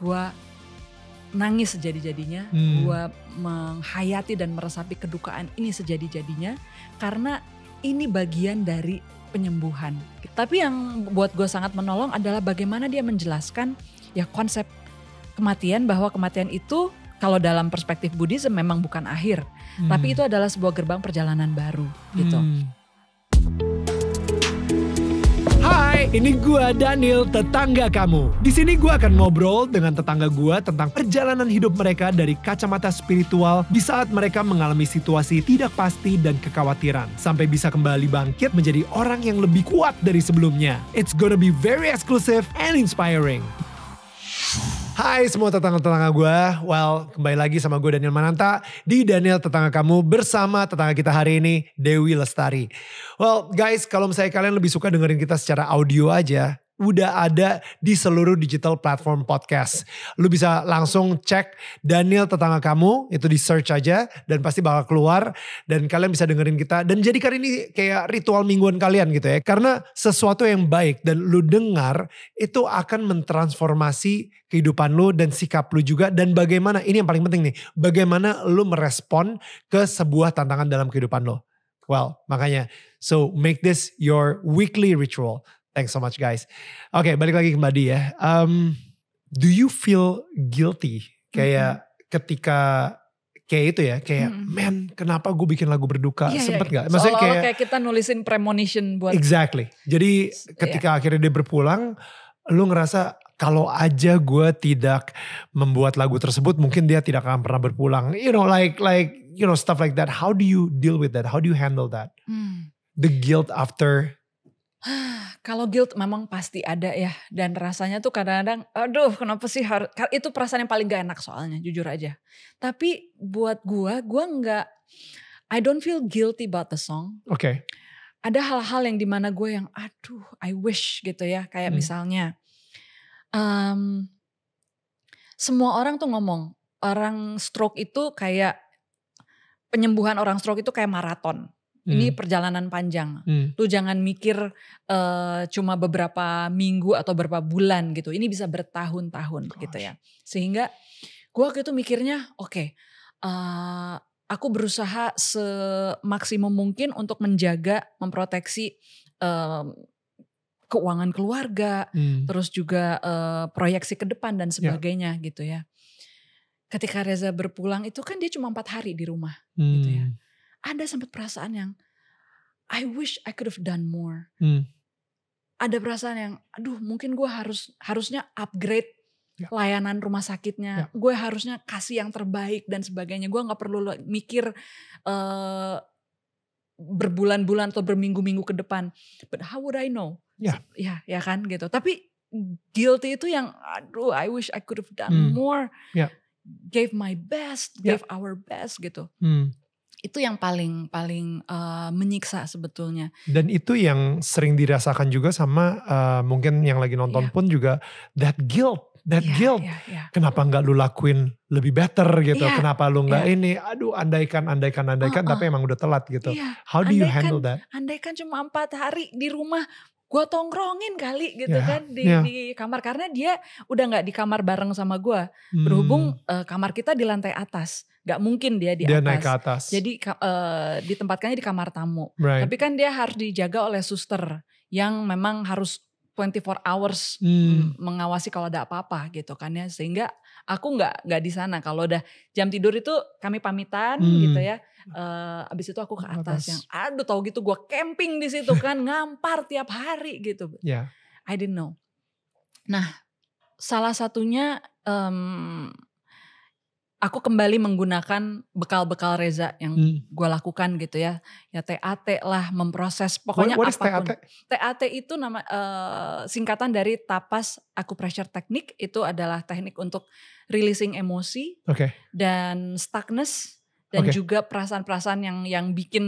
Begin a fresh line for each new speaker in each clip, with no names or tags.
gue nangis sejadi-jadinya, gue menghayati dan meresapi kedukaan ini sejadi-jadinya karena ini bagian dari penyembuhan. Tapi yang buat gue sangat menolong adalah bagaimana dia menjelaskan ya konsep kematian, bahwa kematian itu kalau dalam perspektif Buddhism memang bukan akhir, tapi itu adalah sebuah gerbang perjalanan baru gitu.
Hai, ini gua Daniel, tetangga kamu. Di sini gua akan ngobrol dengan tetangga gua tentang perjalanan hidup mereka dari kacamata spiritual di saat mereka mengalami situasi tidak pasti dan kekhawatiran, sampai bisa kembali bangkit menjadi orang yang lebih kuat dari sebelumnya. It's gonna be very exclusive and inspiring. Hai semua tetangga-tetangga gue, kembali lagi sama gue Daniel Mananta di Daniel Tetangga Kamu bersama tetangga kita hari ini, Dewi Lestari. Guys, kalau misalnya kalian lebih suka dengerin kita secara audio aja, udah ada di seluruh digital platform podcast. Lu bisa langsung cek Daniel Tetangga Kamu, itu di search aja dan pasti bakal keluar. Dan kalian bisa dengerin kita dan jadikan ini kayak ritual mingguan kalian gitu ya. Karena sesuatu yang baik dan lu dengar itu akan mentransformasi kehidupan lu dan sikap lu juga. Dan bagaimana, ini yang paling penting nih, bagaimana lu merespon ke sebuah tantangan dalam kehidupan lu. Makanya, so make this your weekly ritual. Thanks so much guys. Oke, balik lagi ke Mbak Di ya. Do you feel guilty? Kayak ketika kayak itu ya, kayak man kenapa gue bikin lagu berduka, sempet gak?
Maksudnya kayak kita nulisin premonition buat.
Exactly. Jadi ketika akhirnya dia berpulang, lu ngerasa kalau aja gue tidak membuat lagu tersebut, mungkin dia tidak akan pernah berpulang. You know, like stuff like that. How do you deal with that? How do you handle that? The guilt after.
Kalau guilt memang pasti ada ya, dan rasanya tuh kadang-kadang aduh kenapa sih harus, itu perasaan yang paling gak enak soalnya, jujur aja. Tapi buat gue gak, I don't feel guilty about the song.
Oke.
Ada hal-hal yang dimana gue yang aduh I wish gitu ya, kayak misalnya semua orang tuh ngomong orang stroke itu kayak, penyembuhan orang stroke itu kayak maraton. Ini perjalanan panjang. Lu jangan mikir cuma beberapa minggu atau beberapa bulan gitu. Ini bisa bertahun-tahun gitu ya. Sehingga gue waktu itu mikirnya oke, aku berusaha semaksimum mungkin untuk menjaga, memproteksi keuangan keluarga. Terus juga proyeksi ke depan dan sebagainya gitu ya. Ketika Reza berpulang itu kan dia cuma 4 hari di rumah gitu ya. Ada sempat perasaan yang I wish I could have done more. Ada perasaan yang aduh mungkin gue harusnya upgrade layanan rumah sakitnya. Gue harusnya kasih yang terbaik dan sebagainya. Gue gak perlu mikir berbulan-bulan atau berminggu-minggu ke depan. But how would I know? Ya kan gitu. Tapi guilty itu yang aduh I wish I could have done more. Gave my best, gave our best gitu. Itu yang paling menyiksa sebetulnya.
Dan itu yang sering dirasakan juga sama mungkin yang lagi nonton pun juga that guilt. Kenapa gak lu lakuin lebih better gitu. Kenapa lu gak ini, aduh andaikan tapi emang udah telat gitu. How do you handle that?
Andaikan cuma 4 hari di rumah, gue tongkrongin kali gitu kan di kamar. Karena dia udah gak di kamar bareng sama gue. Berhubung kamar kita di lantai atas. Gak mungkin dia di atas.
Naik ke atas.
Jadi ditempatkannya di kamar tamu.
Right.
Tapi kan dia harus dijaga oleh suster. Yang memang harus 24 hours mengawasi kalau ada apa-apa gitu kan ya. Sehingga aku gak di sana. Kalau udah jam tidur itu kami pamitan gitu ya. Abis itu aku ke atas. Yang aduh tau gitu gue camping di situ kan. Ngampar tiap hari gitu. I didn't know. Nah salah satunya aku kembali menggunakan bekal-bekal Reza yang gue lakukan gitu ya. Ya TAT lah, memproses pokoknya
What
apapun.
TAT?
TAT itu nama singkatan dari Tapas Acupressure Technique. Itu adalah teknik untuk releasing emosi dan stuckness dan juga perasaan-perasaan yang bikin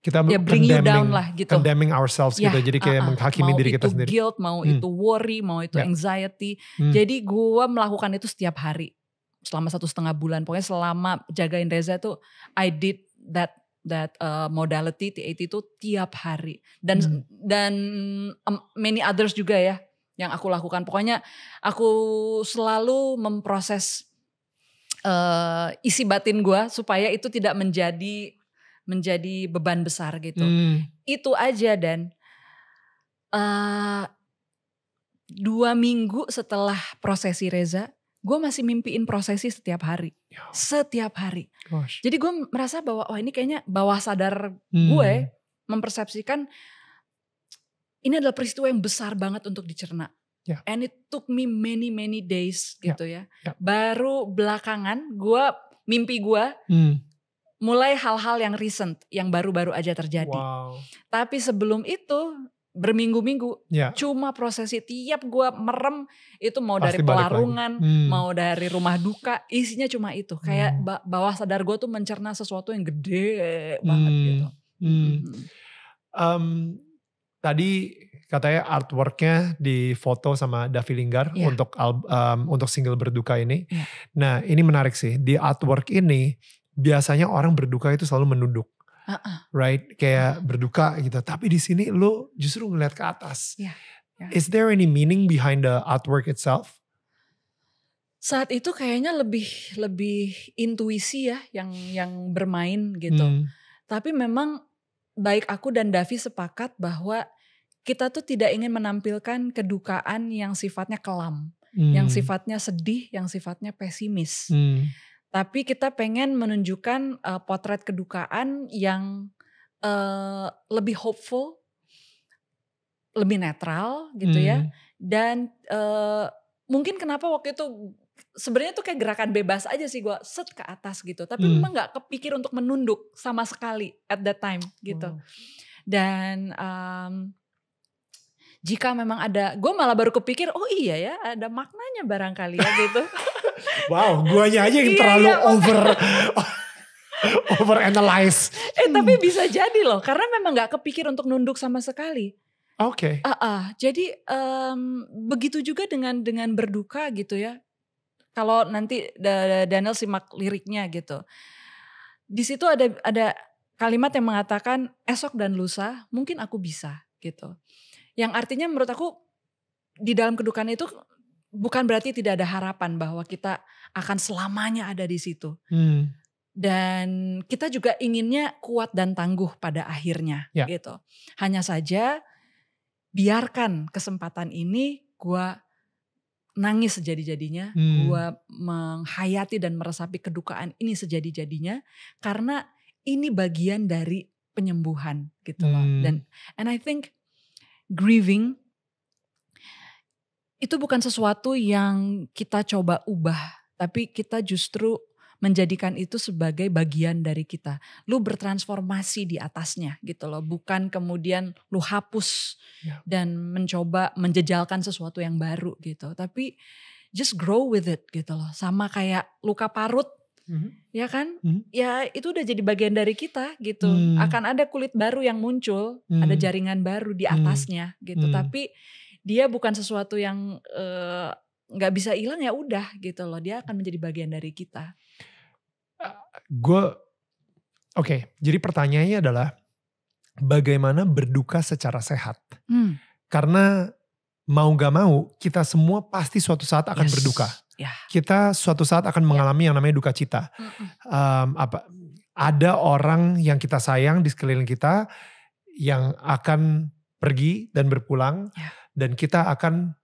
kita
bring you down lah gitu.
Condemning ourselves gitu. Jadi kayak menghakimi diri kita sendiri.
Mau itu guilt, mau itu worry, mau itu anxiety. Jadi gue melakukan itu setiap hari. Selama 1,5 bulan. Pokoknya selama jagain Reza tuh I did that modality TAT itu tiap hari. Dan many others juga ya. yang aku lakukan. Pokoknya aku selalu memproses isi batin gue supaya itu tidak menjadi beban besar gitu. Itu aja. Dan 2 minggu setelah prosesi Reza, gue masih mimpiin prosesi setiap hari. Setiap hari.
Gosh.
Jadi gue merasa bahwa ini kayaknya bawah sadar gue mempersepsikan ini adalah peristiwa yang besar banget untuk dicerna. And it took me many days gitu ya. Baru belakangan mimpi gue mulai hal-hal yang recent, yang baru-baru aja terjadi.
Wow.
Tapi sebelum itu berminggu-minggu cuma prosesi. Tiap gue merem itu mau
pasti
dari pelarungan, mau dari rumah duka, isinya cuma itu. Kayak bawah sadar gue tuh mencerna sesuatu yang gede banget gitu.
Tadi katanya artworknya difoto sama Davi Linggar untuk single Berduka ini. Nah ini menarik sih, di artwork ini biasanya orang berduka itu selalu menunduk. Right, kayak berduka gitu. Tapi di sini lo justru ngeliat ke atas. Is there any meaning behind the artwork itself?
Saat itu kayaknya lebih intuisi ya yang bermain gitu. Tapi memang baik aku dan Davi sepakat bahwa kita tuh tidak ingin menampilkan kedukaan yang sifatnya kelam, yang sifatnya sedih, yang sifatnya pesimis. Tapi kita pengen menunjukkan potret kedukaan yang lebih hopeful, lebih netral gitu ya. Dan mungkin kenapa waktu itu sebenarnya tuh kayak gerakan bebas aja sih gue set ke atas gitu. Tapi memang gak kepikir untuk menunduk sama sekali at that time gitu. Dan jika memang ada, gue malah baru kepikir oh iya ya ada maknanya barangkali ya gitu.
Wow, guanya aja yang terlalu over analyze.
Tapi bisa jadi loh, karena memang gak kepikir untuk nunduk sama sekali.
Oke.
Jadi begitu juga dengan berduka gitu ya. Kalau nanti Daniel simak liriknya gitu, di situ ada kalimat yang mengatakan esok dan lusa mungkin aku bisa gitu. Yang artinya menurut aku di dalam kedukaan itu bukan berarti tidak ada harapan bahwa kita akan selamanya ada di situ. Dan kita juga inginnya kuat dan tangguh pada akhirnya gitu. Hanya saja biarkan kesempatan ini gue nangis sejadi-jadinya. Gue menghayati dan meresapi kedukaan ini sejadi-jadinya. Karena ini bagian dari penyembuhan gitu loh. And I think grieving itu bukan sesuatu yang kita coba ubah, tapi kita justru menjadikan itu sebagai bagian dari kita. Lu bertransformasi di atasnya gitu loh, bukan kemudian lu hapus dan mencoba menjejalkan sesuatu yang baru gitu. Tapi just grow with it gitu loh. Sama kayak luka parut, ya kan? Ya itu udah jadi bagian dari kita gitu. Akan ada kulit baru yang muncul, ada jaringan baru di atasnya gitu. Tapi dia bukan sesuatu yang nggak bisa hilang, ya udah gitu loh. Dia akan menjadi bagian dari kita.
Jadi pertanyaannya adalah bagaimana berduka secara sehat? Karena mau gak mau kita semua pasti suatu saat akan berduka. Kita suatu saat akan mengalami yang namanya duka cita. Ada orang yang kita sayang di sekeliling kita yang akan pergi dan berpulang. Dan kita akan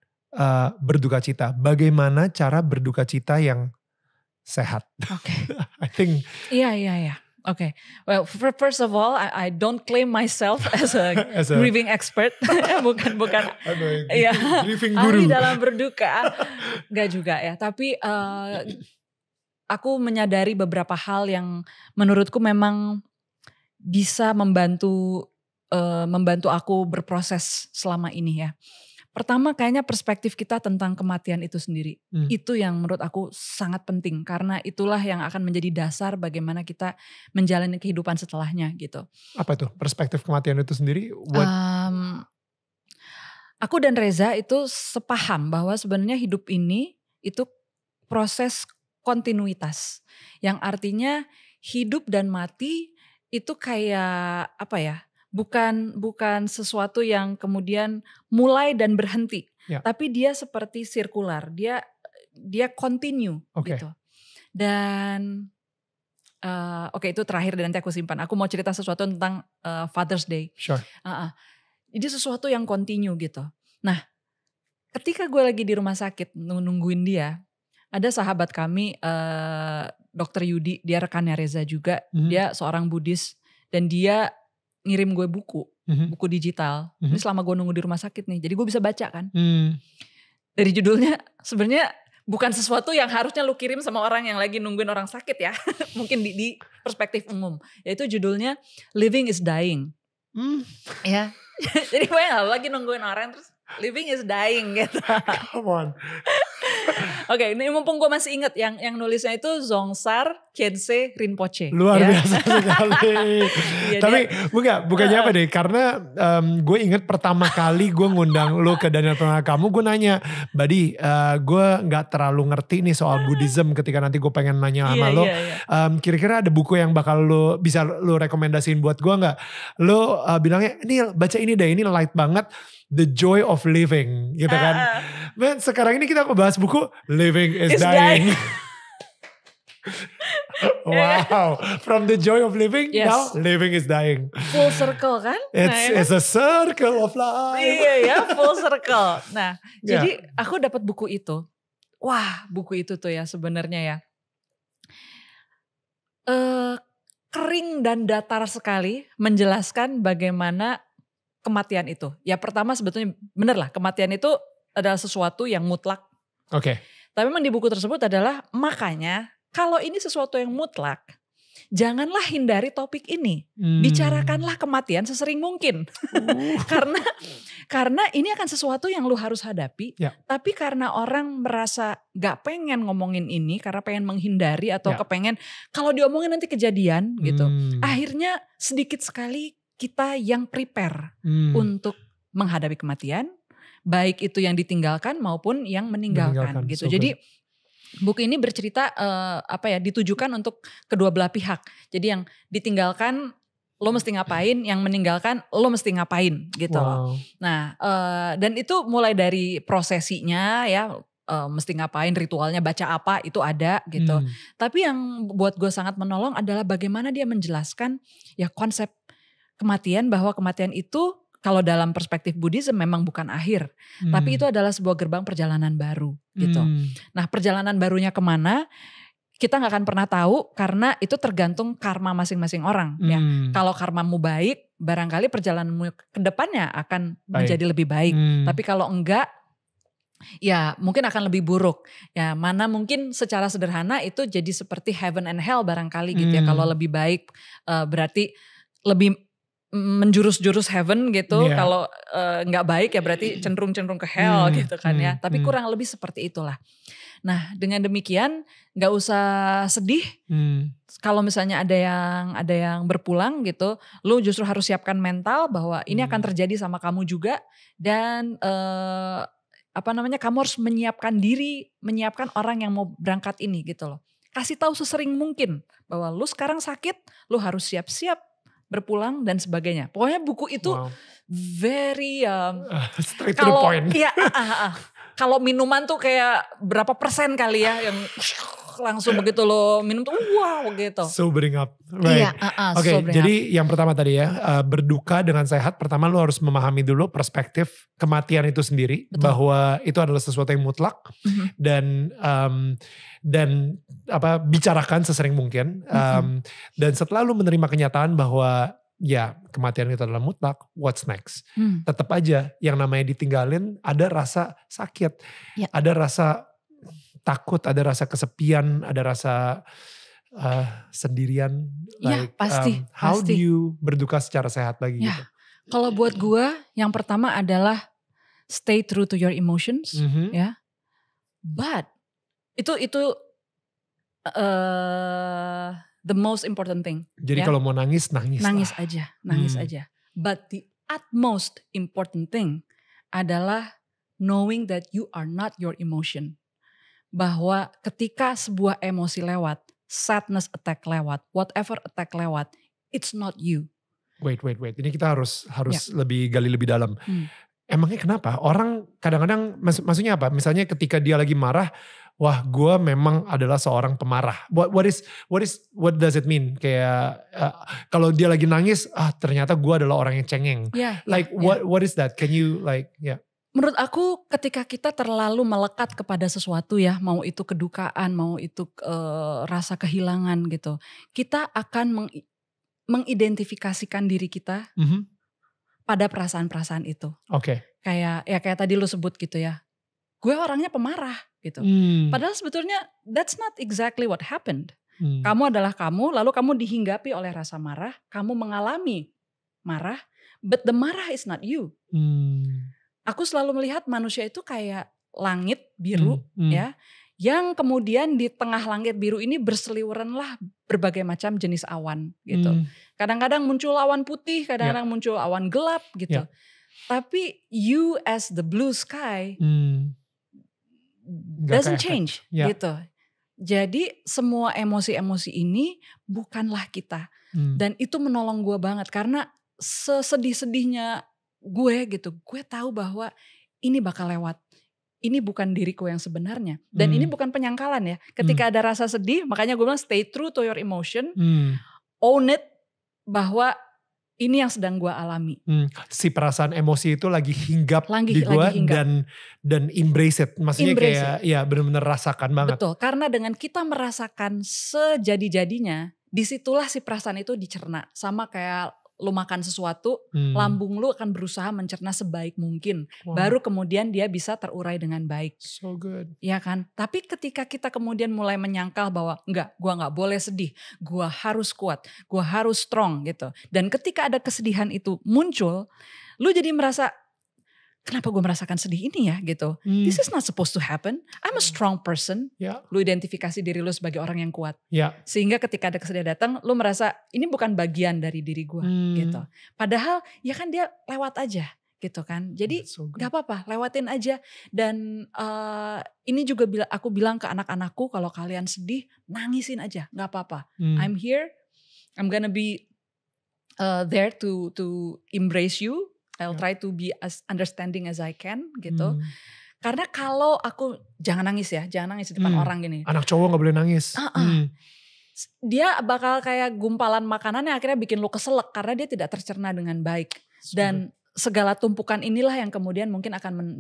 berduka cita. Bagaimana cara berduka cita yang sehat? I think.
Iya. Okay. Well, first of all, I don't claim myself as a grieving expert. bukan.
Grieving guru.
Ahli dalam berduka. Enggak juga ya. Tapi aku menyadari beberapa hal yang menurutku memang bisa membantu aku berproses selama ini ya. Pertama kayaknya perspektif kita tentang kematian itu sendiri. Itu yang menurut aku sangat penting. Karena itulah yang akan menjadi dasar bagaimana kita menjalani kehidupan setelahnya gitu.
Apa itu perspektif kematian itu sendiri?
Aku dan Reza itu sepaham bahwa sebenarnya hidup ini itu proses kontinuitas. Yang artinya hidup dan mati itu kayak apa ya? Bukan sesuatu yang kemudian mulai dan berhenti. Tapi dia seperti sirkular, dia continue gitu. Dan oke, itu terakhir dan nanti aku simpan. Aku mau cerita sesuatu tentang Father's Day.
Sure.
Jadi sesuatu yang continue gitu. Nah, ketika gue lagi di rumah sakit nungguin dia, ada sahabat kami, Dr. Yudi, dia rekannya Reza juga. Dia seorang Buddhis dan dia ngirim gue buku digital. Ini selama gue nunggu di rumah sakit nih, jadi gue bisa baca kan. Dari judulnya sebenarnya bukan sesuatu yang harusnya lu kirim sama orang yang lagi nungguin orang sakit ya. Mungkin di perspektif umum. Yaitu judulnya Living is Dying. Ya. Jadi bayang lagi nungguin orang terus living is dying gitu.
Come on.
Oke, ini mumpung gue masih inget yang nulisnya itu Zongsar Khyentse Rinpoche.
Luar biasa sekali. Tapi bukannya apa deh, karena gue inget pertama kali gue ngundang lu ke Daniel Tetangga Kamu, gue nanya, Buddy, gue gak terlalu ngerti nih soal Buddhism ketika nanti gue pengen nanya sama lo. Kira-kira ada buku yang bakal bisa lu rekomendasiin buat gue gak? Lu bilangnya, ini baca ini deh, ini light banget. The Joy of Living gitu kan. Man, sekarang ini kita bahas buku Living is Dying. Wow, from The Joy of Living, now Living is Dying.
Full circle kan?
It's a circle of life.
Iya ya, full circle. Nah, jadi aku dapat buku itu. Wah, buku itu tuh ya sebenarnya ya. Kering dan datar sekali menjelaskan bagaimana kematian itu. Ya pertama sebetulnya bener lah, kematian itu adalah sesuatu yang mutlak.
Oke.
Tapi memang di buku tersebut adalah makanya kalau ini sesuatu yang mutlak, janganlah hindari topik ini. Bicarakanlah kematian sesering mungkin. Karena ini akan sesuatu yang lu harus hadapi. Tapi karena orang merasa gak pengen ngomongin ini, karena pengen menghindari atau kepengen kalau diomongin nanti kejadian gitu. Akhirnya sedikit sekali kita yang prepare untuk menghadapi kematian, baik itu yang ditinggalkan maupun yang meninggalkan gitu. Jadi buku ini bercerita ditujukan untuk kedua belah pihak. Jadi yang ditinggalkan lo mesti ngapain, yang meninggalkan lo mesti ngapain gitu.
Wow.
Nah, dan itu mulai dari prosesinya ya, mesti ngapain, ritualnya baca apa itu ada gitu. Tapi yang buat gue sangat menolong adalah bagaimana dia menjelaskan ya konsep kematian, bahwa kematian itu kalau dalam perspektif Buddhism memang bukan akhir. Tapi itu adalah sebuah gerbang perjalanan baru gitu. Nah, perjalanan barunya kemana kita gak akan pernah tahu karena itu tergantung karma masing-masing orang ya. Kalau karmamu baik, barangkali perjalananmu ke depannya akan menjadi lebih baik. Tapi kalau enggak, ya mungkin akan lebih buruk. Ya mana mungkin secara sederhana itu jadi seperti heaven and hell barangkali gitu ya. Kalau lebih baik berarti lebih menjurus-jurus heaven gitu. Kalau nggak baik ya berarti cenderung-cenderung ke hell gitu kan ya. Tapi kurang lebih seperti itulah. Nah, dengan demikian nggak usah sedih. Kalau misalnya ada yang berpulang gitu, lu justru harus siapkan mental bahwa ini akan terjadi sama kamu juga, dan kamu harus menyiapkan diri, menyiapkan orang yang mau berangkat ini gitu loh. Kasih tahu sesering mungkin bahwa lu sekarang sakit, lu harus siap-siap berpulang dan sebagainya. Pokoknya buku itu very
straight to the point.
Iya, kalau minuman tuh kayak berapa persen kali ya yang langsung begitu lo minum tuh wow gitu.
Sobering up. Right.
Iya,
Oke, jadi yang pertama tadi ya, berduka dengan sehat. Pertama lo harus memahami dulu perspektif kematian itu sendiri. Betul. Bahwa itu adalah sesuatu yang mutlak. Dan bicarakan sesering mungkin. Dan setelah lo menerima kenyataan bahwa ya kematian itu adalah mutlak, what's next? Tetap aja yang namanya ditinggalin ada rasa sakit. Ada rasa takut, ada rasa kesepian, ada rasa sendirian.
Pasti.
How do you berduka secara sehat lagi gitu?
Kalau buat gue yang pertama adalah stay true to your emotions, ya. But itu the most important thing.
Jadi kalau mau nangis
aja. But the utmost important thing adalah knowing that you are not your emotion. Bahwa ketika sebuah emosi lewat, sadness attack lewat, whatever attack lewat, it's not you.
Wait. Ini kita harus lebih gali lebih dalam. Emangnya kenapa? Orang kadang-kadang maksudnya apa? Misalnya ketika dia lagi marah, wah gue memang adalah seorang pemarah. What does it mean? Kayak kalau dia lagi nangis, ternyata gue adalah orang yang cengeng. What is that? Can you
Menurut aku ketika kita terlalu melekat kepada sesuatu ya, mau itu kedukaan, mau itu rasa kehilangan gitu, kita akan mengidentifikasikan diri kita pada perasaan-perasaan itu. Kayak tadi lu sebut gitu ya, gue orangnya pemarah gitu. Padahal sebetulnya that's not exactly what happened. Kamu adalah kamu, lalu kamu dihinggapi oleh rasa marah, kamu mengalami marah, but the marah is not you. Aku selalu melihat manusia itu kayak langit biru ya, yang kemudian di tengah langit biru ini berseliweranlah berbagai macam jenis awan gitu. Kadang-kadang muncul awan putih, kadang-kadang muncul awan gelap gitu. Tapi you as the blue sky doesn't change gitu. Jadi semua emosi-emosi ini bukanlah kita. Dan itu menolong gue banget karena sesedih-sedihnya gue gitu, gue tahu bahwa ini bakal lewat. Ini bukan diriku yang sebenarnya. Dan ini bukan penyangkalan ya. Ketika ada rasa sedih, makanya gue bilang stay true to your emotion. Own it bahwa ini yang sedang gue alami.
Si perasaan emosi itu lagi hinggap di gue dan embrace it. Maksudnya kayak ya benar-benar rasakan banget.
Betul, karena dengan kita merasakan sejadi-jadinya, disitulah si perasaan itu dicerna. Sama kayak lu makan sesuatu, lambung lu akan berusaha mencerna sebaik mungkin. Baru kemudian dia bisa terurai dengan baik.
So good.
Ya kan? Tapi ketika kita kemudian mulai menyangkal bahwa enggak, gua gak boleh sedih. Gua harus kuat, gua harus strong gitu. Dan ketika ada kesedihan itu muncul, lu jadi merasa, kenapa gue merasakan sedih ini ya gitu. This is not supposed to happen. I'm a strong person. Lu identifikasi diri lu sebagai orang yang kuat. Sehingga ketika ada kesedihan datang, lu merasa ini bukan bagian dari diri gue gitu. Padahal ya kan dia lewat aja gitu kan. Jadi gak apa-apa, lewatin aja. Dan ini juga aku bilang ke anak-anakku, kalau kalian sedih, nangisin aja, gak apa-apa. I'm here, I'm gonna be there to embrace you. I'll try to be as understanding as I can gitu. Karena kalau aku, jangan nangis di depan orang gini.
Anak cowok gak boleh nangis.
Dia bakal kayak gumpalan makanan yang akhirnya bikin lu keselak. Karena dia tidak tercerna dengan baik. Dan segala tumpukan inilah yang kemudian mungkin akan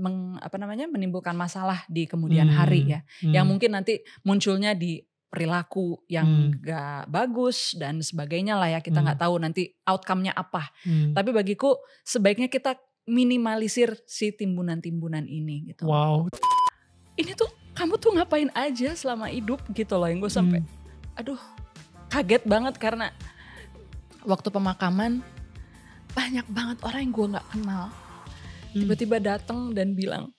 menimbulkan masalah di kemudian hari ya. Yang mungkin nanti munculnya di perilaku yang gak bagus dan sebagainya lah ya. Kita gak tahu nanti outcome-nya apa. Tapi bagiku sebaiknya kita minimalisir si timbunan-timbunan ini gitu.
Wow.
Ini tuh kamu tuh ngapain aja selama hidup gitu loh. Yang gue sampai aduh kaget banget karena waktu pemakaman banyak banget orang yang gue gak kenal. Tiba-tiba datang dan bilang,